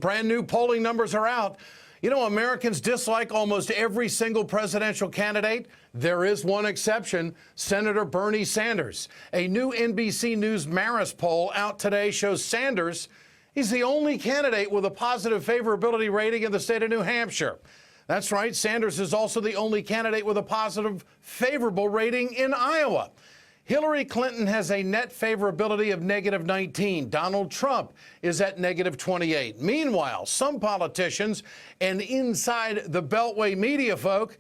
brand new polling numbers are out. You know, Americans dislike almost every single presidential candidate. There is one exception, Senator Bernie Sanders. A new NBC News Marist poll out today shows Sanders, he's the only candidate with a positive favorability rating in the state of New Hampshire. That's right, Sanders is also the only candidate with a positive favorable rating in Iowa. Hillary Clinton has a net favorability of -19. Donald Trump is at -28. Meanwhile, some politicians and inside the Beltway media folk,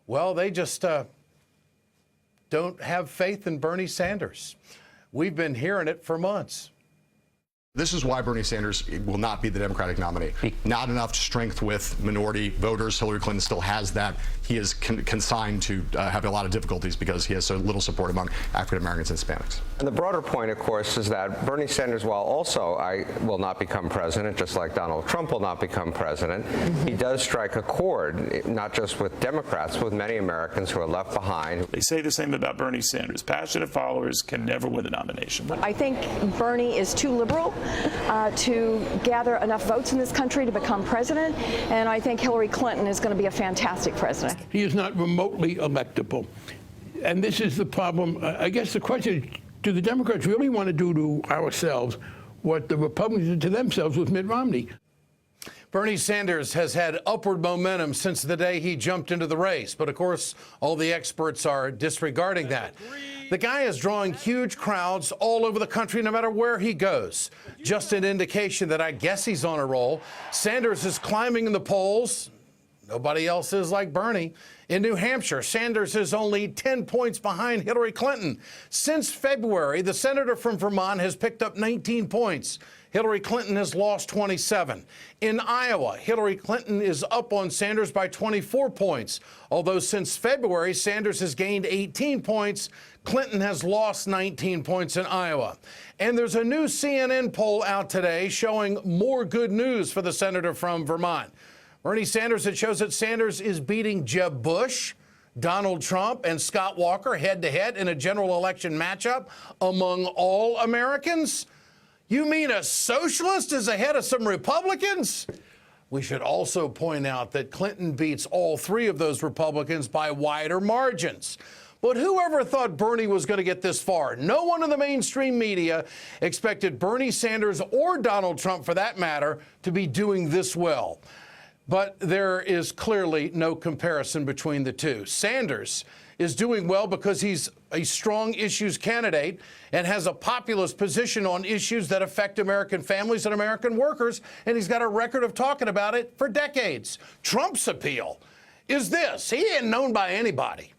well, they just don't have faith in Bernie Sanders. We've been hearing it for months. This is why Bernie Sanders will not be the Democratic nominee. Not enough strength with minority voters. Hillary Clinton still has that. He is consigned to have a lot of difficulties because he has so little support among African Americans and Hispanics. And the broader point, of course, is that Bernie Sanders, while also will not become president, just like Donald Trump will not become president, he does strike a chord, not just with Democrats, with many Americans who are left behind. They say the same about Bernie Sanders. Passionate followers can never win a nomination. I think Bernie is too liberal to gather enough votes in this country to become president, and I think Hillary Clinton is going to be a fantastic president. He is not remotely electable, and this is the problem. I guess the question is, do the Democrats really want to do to ourselves what the Republicans did to themselves with Mitt Romney? Bernie Sanders has had upward momentum since the day he jumped into the race, but of course, all the experts are disregarding that. The guy is drawing huge crowds all over the country, no matter where he goes. Just an indication that I guess he's on a roll. Sanders is climbing in the polls. Nobody else is like Bernie. In New Hampshire, Sanders is only 10 points behind Hillary Clinton. Since February, the senator from Vermont has picked up 19 points. Hillary Clinton has lost 27. In Iowa, Hillary Clinton is up on Sanders by 24 points. Although since February, Sanders has gained 18 points. Clinton has lost 19 points in Iowa. And there's a new CNN poll out today showing more good news for the senator from Vermont. Bernie Sanders, it shows that Sanders is beating Jeb Bush, Donald Trump, and Scott Walker head-to-head in a general election matchup among all Americans. You mean a socialist is ahead of some Republicans? We should also point out that Clinton beats all three of those Republicans by wider margins. But whoever thought Bernie was going to get this far? No one in the mainstream media expected Bernie Sanders or Donald Trump, for that matter, to be doing this well. But there is clearly no comparison between the two. Sanders is doing well because he's a strong issues candidate and has a populist position on issues that affect American families and American workers, and he's got a record of talking about it for decades. Trump's appeal is this. He ain't known by anybody,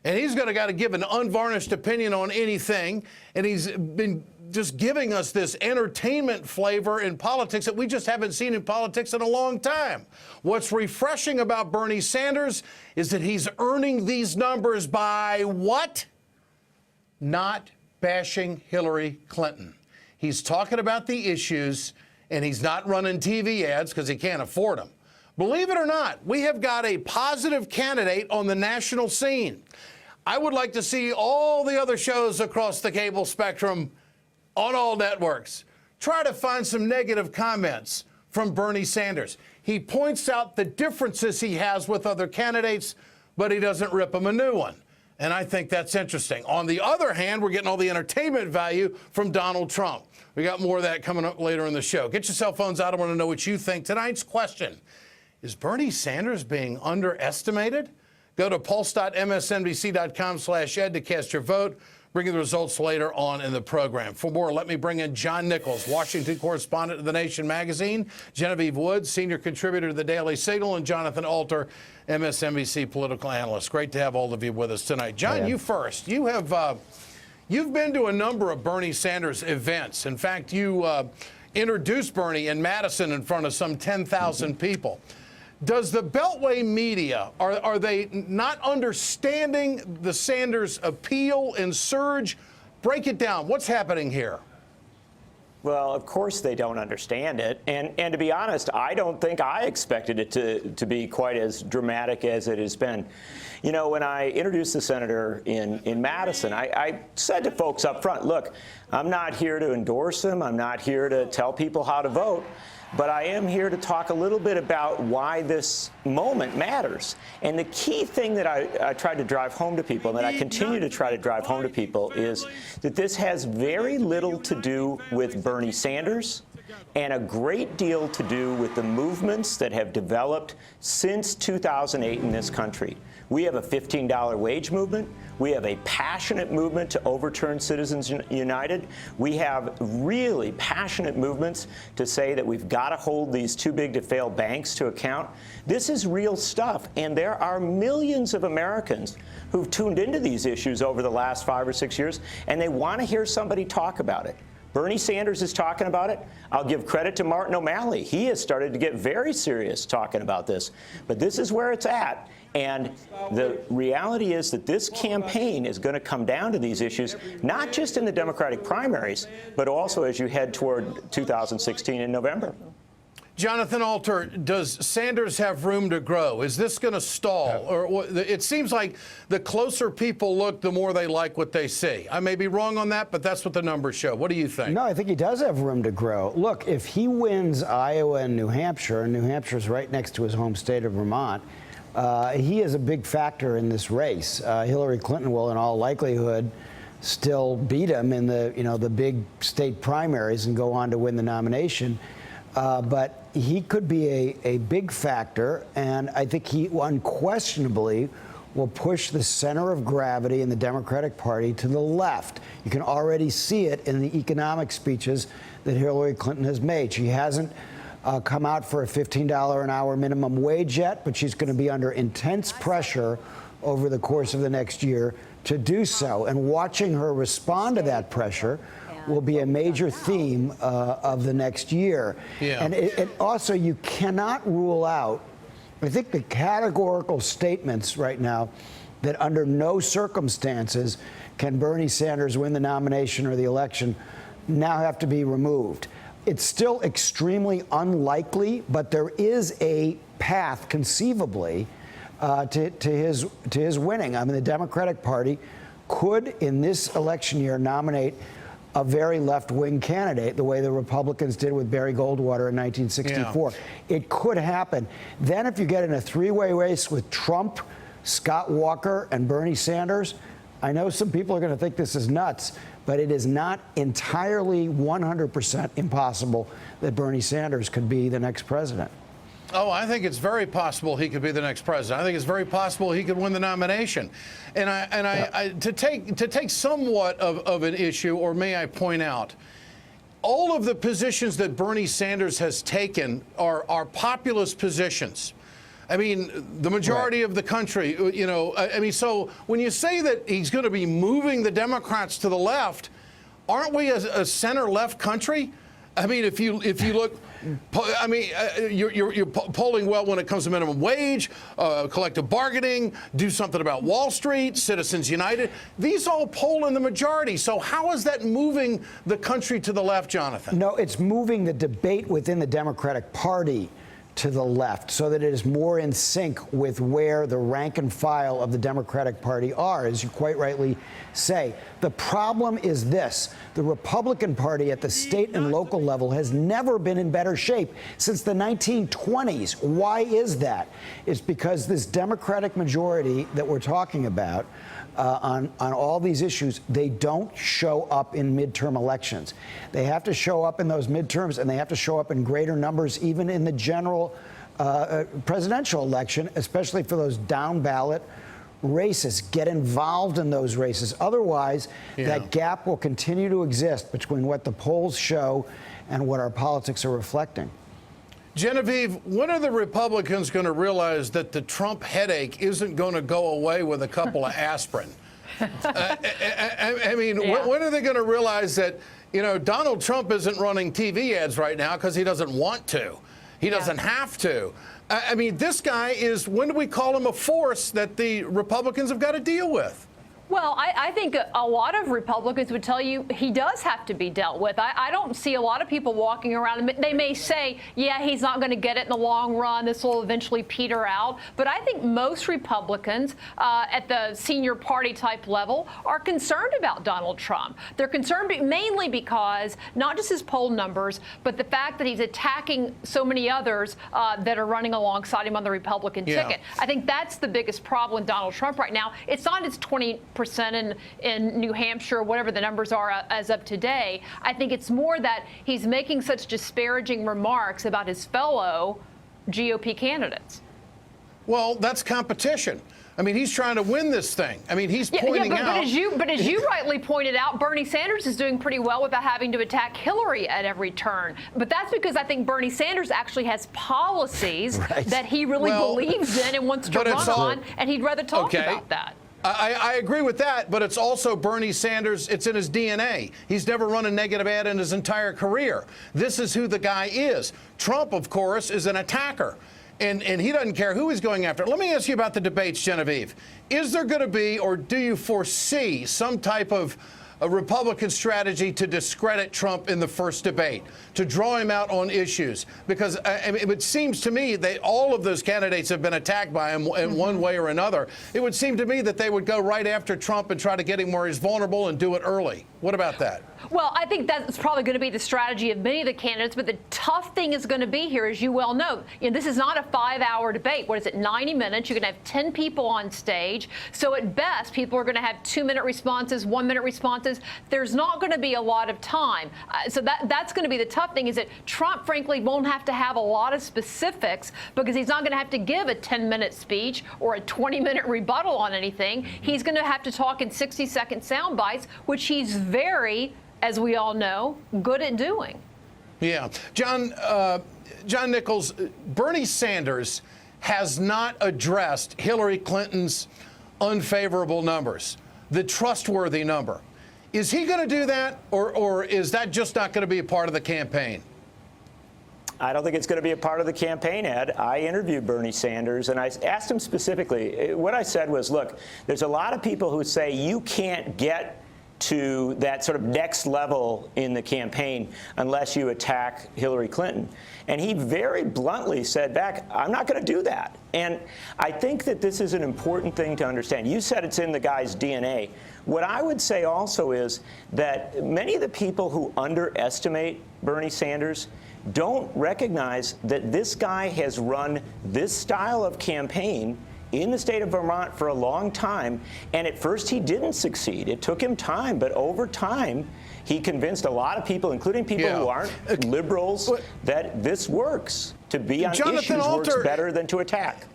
and he's got to give an unvarnished opinion on anything, and he's been just giving us this entertainment flavor in politics that we just haven't seen in politics in a long time. What's refreshing about Bernie Sanders is that he's earning these numbers by what? Not bashing Hillary Clinton. He's talking about the issues, and he's not running TV ads because he can't afford them. Believe it or not, we have got a positive candidate on the national scene. I would like to see all the other shows across the cable spectrum on all networks try to find some negative comments from Bernie Sanders. He points out the differences he has with other candidates, but he doesn't rip them a new one. And I think that's interesting. On the other hand, we're getting all the entertainment value from Donald Trump. We got more of that coming up later in the show. Get your cell phones out. I want to know what you think. Tonight's question, is Bernie Sanders being underestimated? Go to pulse.msnbc.com/ed to cast your vote. Bring you the results later on in the program. For more, let me bring in John Nichols, Washington correspondent of The Nation magazine, Genevieve Woods, senior contributor to The Daily Signal, and Jonathan Alter, MSNBC political analyst. Great to have all of you with us tonight. John, you first. You have you've been to a number of Bernie Sanders events. In fact, you introduced Bernie in Madison in front of some 10,000 people. Does the Beltway media, are they not understanding the Sanders appeal and surge? Break it down. What's happening here? Well, of course they don't understand it. And to be honest, I don't think I expected it to be quite as dramatic as it has been. You know, when I introduced the senator in Madison, I said to folks up front, look, I'm not here to endorse him. I'm not here to tell people how to vote. But I am here to talk a little bit about why this moment matters. And the key thing that I tried to drive home to people, and that I continue to try to drive home to people, is that this has very little to do with Bernie Sanders and a great deal to do with the movements that have developed since 2008 in this country. We have a $15 wage movement. We have a passionate movement to overturn Citizens United. We have really passionate movements to say that we've got to hold these too big to fail banks to account. This is real stuff, and there are millions of Americans who've tuned into these issues over the last 5 or 6 years, and they want to hear somebody talk about it. Bernie Sanders is talking about it. I'll give credit to Martin O'Malley. He has started to get very serious talking about this. But this is where it's at. And the reality is that this campaign is going to come down to these issues, not just in the Democratic primaries, but also as you head toward 2016 in November. Jonathan Alter, does Sanders have room to grow? Is this going to stall? Or it seems like the closer people look, the more they like what they see. I may be wrong on that, but that's what the numbers show. What do you think? No, I think he does have room to grow. Look, if he wins Iowa and New Hampshire is right next to his home state of Vermont, he is a big factor in this race. Hillary Clinton will, in all likelihood, still beat him in the big state primaries and go on to win the nomination. But he could be a big factor, and I think he unquestionably will push the center of gravity in the Democratic Party to the left. You can already see it in the economic speeches that Hillary Clinton has made. She hasn't come out for a $15 an hour minimum wage yet, but she's going to be under intense pressure over the course of the next year to do so. And watching her respond to that pressure will be a major theme of the next year. Yeah. And it also, you cannot rule out, I think the categorical statements right now that under no circumstances can Bernie Sanders win the nomination or the election now have to be removed. It's still extremely unlikely, but there is a path conceivably to his winning. I mean, the Democratic Party could, in this election year, nominate a very left-wing candidate, the way the Republicans did with Barry Goldwater in 1964. Yeah. It could happen. Then if you get in a three-way race with Trump, Scott Walker, and Bernie Sanders, I know some people are going to think this is nuts, but it is not entirely 100% impossible that Bernie Sanders could be the next president. Oh, I think it's very possible he could be the next president. I think it's very possible he could win the nomination. And to take somewhat of an issue, or may I point out, all of the positions that Bernie Sanders has taken are populist positions. I mean, the majority of the country, I mean, so when you say that he's going to be moving the Democrats to the left, aren't we a center-left country? I mean, if you look, I mean, you're polling well when it comes to minimum wage, collective bargaining, do something about Wall Street, Citizens United. These all poll in the majority. So how is that moving the country to the left, Jonathan? No, it's moving the debate within the Democratic Party to the left so that it is more in sync with where the rank and file of the Democratic Party are, as you quite rightly say. The problem is this. The Republican Party at the state and local level has never been in better shape since the 1920s. Why is that? It's because this Democratic majority that we're talking about on all these issues, they don't show up in midterm elections. They have to show up in those midterms, and they have to show up in greater numbers even in the general presidential election, especially for those down ballot races. Get involved in those races. Otherwise, that gap will continue to exist between what the polls show and what our politics are reflecting. Genevieve, when are the Republicans going to realize that the Trump headache isn't going to go away with a couple of aspirin? I mean, when are they going to realize that, Donald Trump isn't running TV ads right now because he doesn't want to. He doesn't have to. I mean, this guy is, when do we call him a force that the Republicans have got to deal with? Well, I think a lot of Republicans would tell you he does have to be dealt with. I don't see a lot of people walking around. They may say, yeah, he's not going to get it in the long run. This will eventually peter out. But I think most Republicans at the senior party type level are concerned about Donald Trump. They're concerned mainly because not just his poll numbers, but the fact that he's attacking so many others that are running alongside him on the Republican ticket. I think that's the biggest problem with Donald Trump right now. It's not his 20% in New Hampshire, whatever the numbers are as of today. I think it's more that he's making such disparaging remarks about his fellow GOP candidates. Well, that's competition. I mean, he's trying to win this thing. I mean, he's pointing out. But as you rightly pointed out, Bernie Sanders is doing pretty well without having to attack Hillary at every turn. But that's because I think Bernie Sanders actually has policies that he really believes in and wants to run on, and he'd rather talk about that. I agree with that, but it's also Bernie Sanders. It's in his DNA. He's never run a negative ad in his entire career. This is who the guy is. Trump, of course, is an attacker. And he doesn't care who he's going after. Let me ask you about the debates, Genevieve. Is there going to be, or do you foresee, some type of a Republican strategy to discredit Trump in the first debate, to draw him out on issues? Because it seems to me that all of those candidates have been attacked by him in one way or another. It would seem to me that they would go right after Trump and try to get him where he's vulnerable and do it early. What about that? Well, I think that's probably going to be the strategy of many of the candidates. But the tough thing is going to be here, as you well know, this is not a 5-hour debate. What is it, 90 minutes? You're going to have 10 people on stage. So at best, people are going to have 2-minute responses, 1-minute responses. There's not going to be a lot of time. So that's going to be the tough thing, is that Trump, frankly, won't have to have a lot of specifics because he's not going to have to give a 10-minute speech or a 20-minute rebuttal on anything. He's going to have to talk in 60-second sound bites, which he's very, as we all know, good at doing. Yeah. John Nichols, Bernie Sanders has not addressed Hillary Clinton's unfavorable numbers, the trustworthy number. Is he going to do that, or is that just not going to be a part of the campaign? I don't think it's going to be a part of the campaign, Ed. I interviewed Bernie Sanders, and I asked him specifically. What I said was, look, there's a lot of people who say you can't get to that sort of next level in the campaign unless you attack Hillary Clinton. And he very bluntly said back, I'm not going to do that. And I think that this is an important thing to understand. You said it's in the guy's DNA. What I would say also is that many of the people who underestimate Bernie Sanders don't recognize that this guy has run this style of campaign in the state of Vermont for a long time, and at first he didn't succeed. It took him time, but over time he convinced a lot of people, including people who aren't liberals, that this works. To be on issues works better than to attack.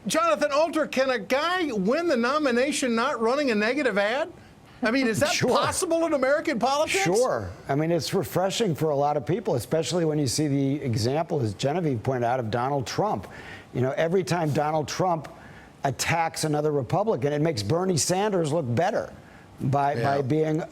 Jonathan Alter, can a guy win the nomination not running a negative ad? I mean, is that possible in American politics? Sure. I mean, it's refreshing for a lot of people, especially when you see the example, as Genevieve pointed out, of Donald Trump. You know, every time Donald Trump attacks another Republican, it makes Bernie Sanders look better by being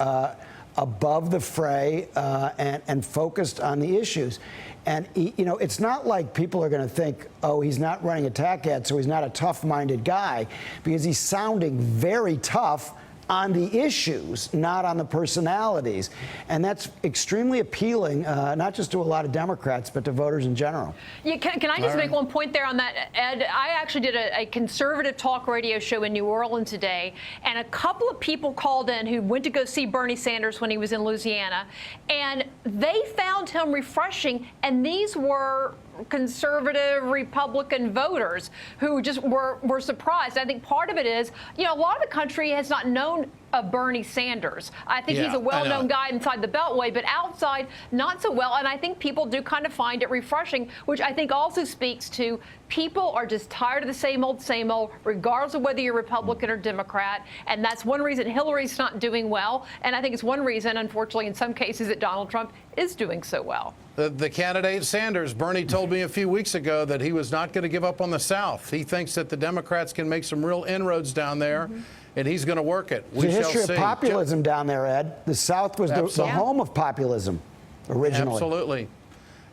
above the fray and focused on the issues. And, you know, it's not like people are going to think, oh, he's not running attack ads, so he's not a tough-minded guy, because he's sounding very tough on the issues, not on the personalities. And that's extremely appealing, not just to a lot of Democrats, but to voters in general. Yeah, can I just make one point there on that, Ed? I actually did a conservative talk radio show in New Orleans today, and a couple of people called in who went to go see Bernie Sanders when he was in Louisiana, and they found him refreshing, and these were conservative Republican voters who just were surprised. I think part of it is, you know, a lot of the country has not known of Bernie Sanders. I think he's a well-known guy inside the Beltway, but outside, not so well. And I think people do kind of find it refreshing, which I think also speaks to people are just tired of the same old, regardless of whether you're Republican or Democrat. And that's one reason Hillary's not doing well. And I think it's one reason, unfortunately, in some cases, that Donald Trump is doing so well. The candidate Sanders, Bernie told me a few weeks ago that he was not going to give up on the South. He thinks that the Democrats can make some real inroads down there, and he's going to work it. We shall see. It's a history of populism down there, Ed. The South was the home of populism originally. Absolutely.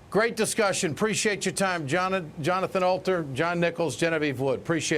Great discussion. Appreciate your time, Jonathan Alter, John Nichols, Genevieve Wood. Appreciate it.